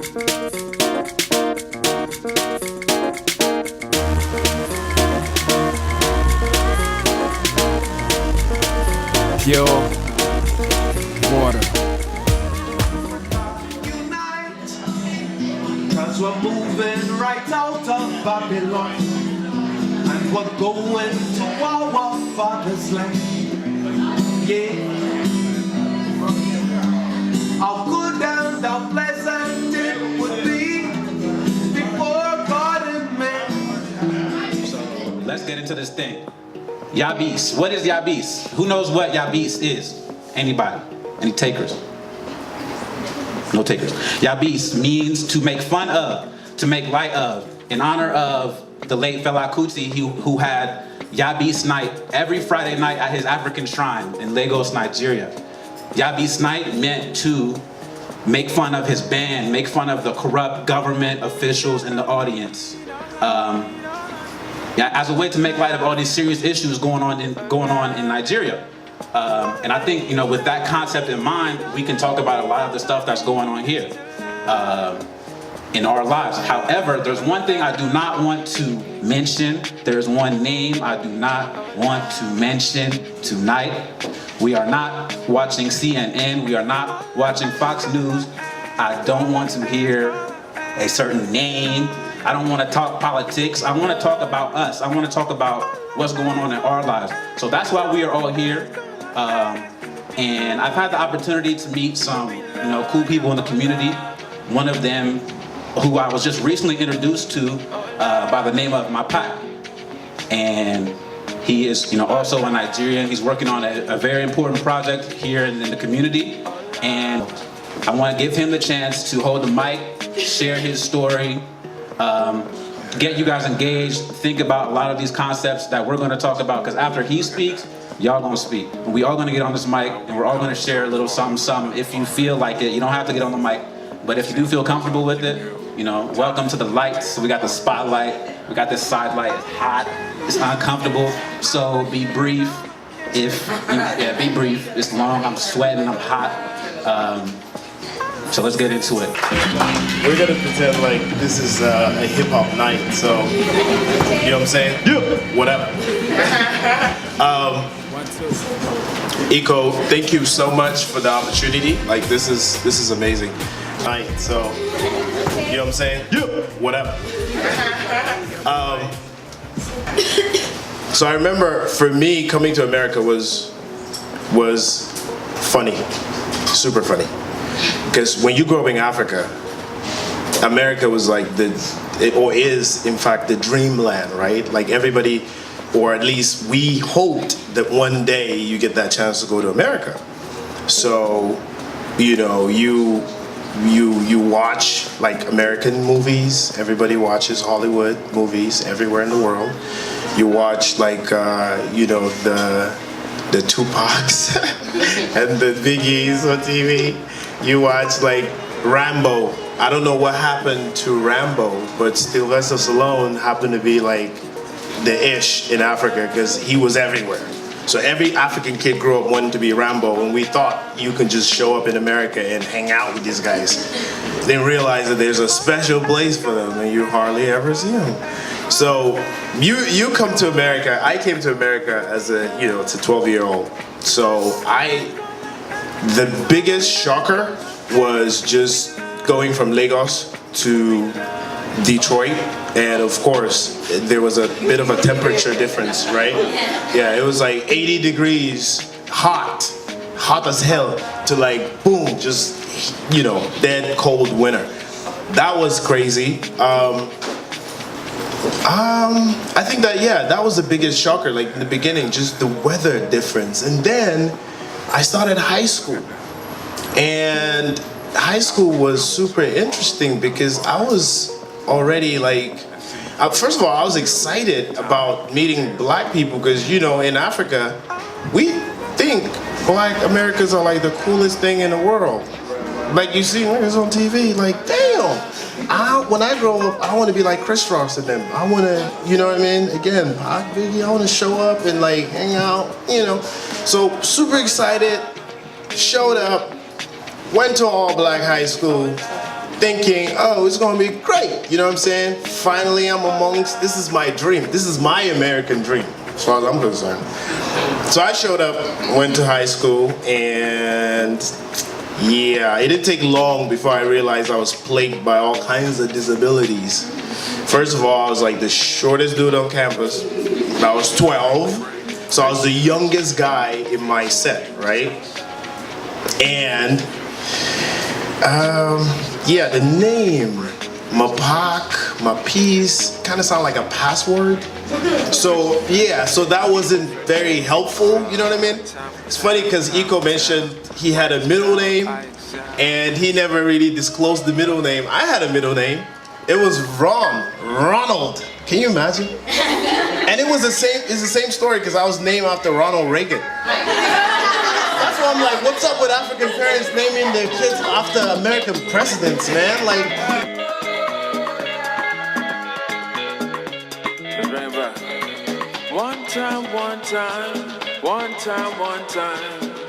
Pure water. Unite, 'cause we're moving right out of Babylon, and we're going to our father's land. Yeah. How good and how pleasant it would be before God and man. So let's get into this thing. Yabis. What is Yabis? Who knows what Yabis is? Anybody? Any takers? No takers. Yabis means to make fun of, to make light of, in honor of the late Fela Kuti, who had Yabis Night every Friday night at his African shrine in Lagos, Nigeria. Yabis Night meant to make fun of his band, make fun of the corrupt government officials in the audience. As a way to make light of all these serious issues going on in Nigeria. And I think, you know, with that concept in mind, we can talk about a lot of the stuff that's going on here in our lives. However, there's one thing I do not want to mention. There's one name I do not want to mention tonight. We are not watching CNN. We are not watching Fox News. I don't want to hear a certain name. I don't want to talk politics. I want to talk about us. I want to talk about what's going on in our lives. So that's why we are all here. And I've had the opportunity to meet some, you know, cool people in the community. One of them, who I was just recently introduced to, by the name of Mapack. And he is, you know, also a Nigerian. He's working on a very important project here in the community. And I want to give him the chance to hold the mic, share his story, get you guys engaged, think about a lot of these concepts that we're going to talk about, because after he speaks, y'all going to speak. And we all going to get on this mic, and we're all going to share a little something. If you feel like it, you don't have to get on the mic, but if you do feel comfortable with it, you know, welcome to the lights. We got the spotlight, we got this side light. It's hot, it's uncomfortable, so be brief. Be brief. It's long, I'm sweating, I'm hot. So let's get into it. We're gonna pretend like this is a hip-hop night, so, you know what I'm saying? Yeah. Whatever. Iko, thank you so much for the opportunity. Like, this is amazing. Night, so, you know what I'm saying? Yeah. Whatever. So I remember, for me, coming to America was funny, super funny. Because when you grow up in Africa, America was like is in fact the dreamland, right? Like everybody, or at least we hoped that one day you get that chance to go to America. So, you know, you watch like American movies. Everybody watches Hollywood movies everywhere in the world. You watch like you know, the Tupacs and the Biggies on TV. You watch like Rambo. I don't know what happened to Rambo, but Sylvester Stallone happened to be like the ish in Africa because he was everywhere. So every African kid grew up wanting to be Rambo, and we thought you can just show up in America and hang out with these guys. Then realize that there's a special place for them and you hardly ever see them. So you come to America. I came to America as a 12-year-old. So the biggest shocker was just going from Lagos to Detroit, and of course there was a bit of a temperature difference, right? Yeah, it was like 80 degrees, hot as hell, to like boom, just, you know, dead cold winter. That was crazy. I think that was the biggest shocker, like in the beginning, just the weather difference. And then I started high school, and high school was super interesting because I was already like, first of all, I was excited about meeting black people because, you know, in Africa, we think black Americans are like the coolest thing in the world. Like you see niggas on TV, like, damn, when I grow up, I want to be like Chris Ross and them. I want to, you know what I mean? Again, Pac, Biggie, I want to show up and like hang out, you know. So super excited, showed up, went to all black high school, thinking, oh, it's gonna be great. You know what I'm saying? Finally, I'm amongst, this is my dream. This is my American dream, as far as I'm concerned. So I showed up, went to high school, and yeah, it didn't take long before I realized I was plagued by all kinds of disabilities. First of all, I was like the shortest dude on campus. I was 12, so I was the youngest guy in my set, right? And yeah, the name mapack-ron-mapis kind of sound like a password. So yeah, so that wasn't very helpful, you know what I mean? It's funny because Iko mentioned he had a middle name and he never really disclosed the middle name. I had a middle name. It was Ronald. Can you imagine? And it's the same story because I was named after Ronald Reagan. That's why I'm like, what's up with African parents naming their kids after American presidents, man? Like, One time, one time, one time, one time.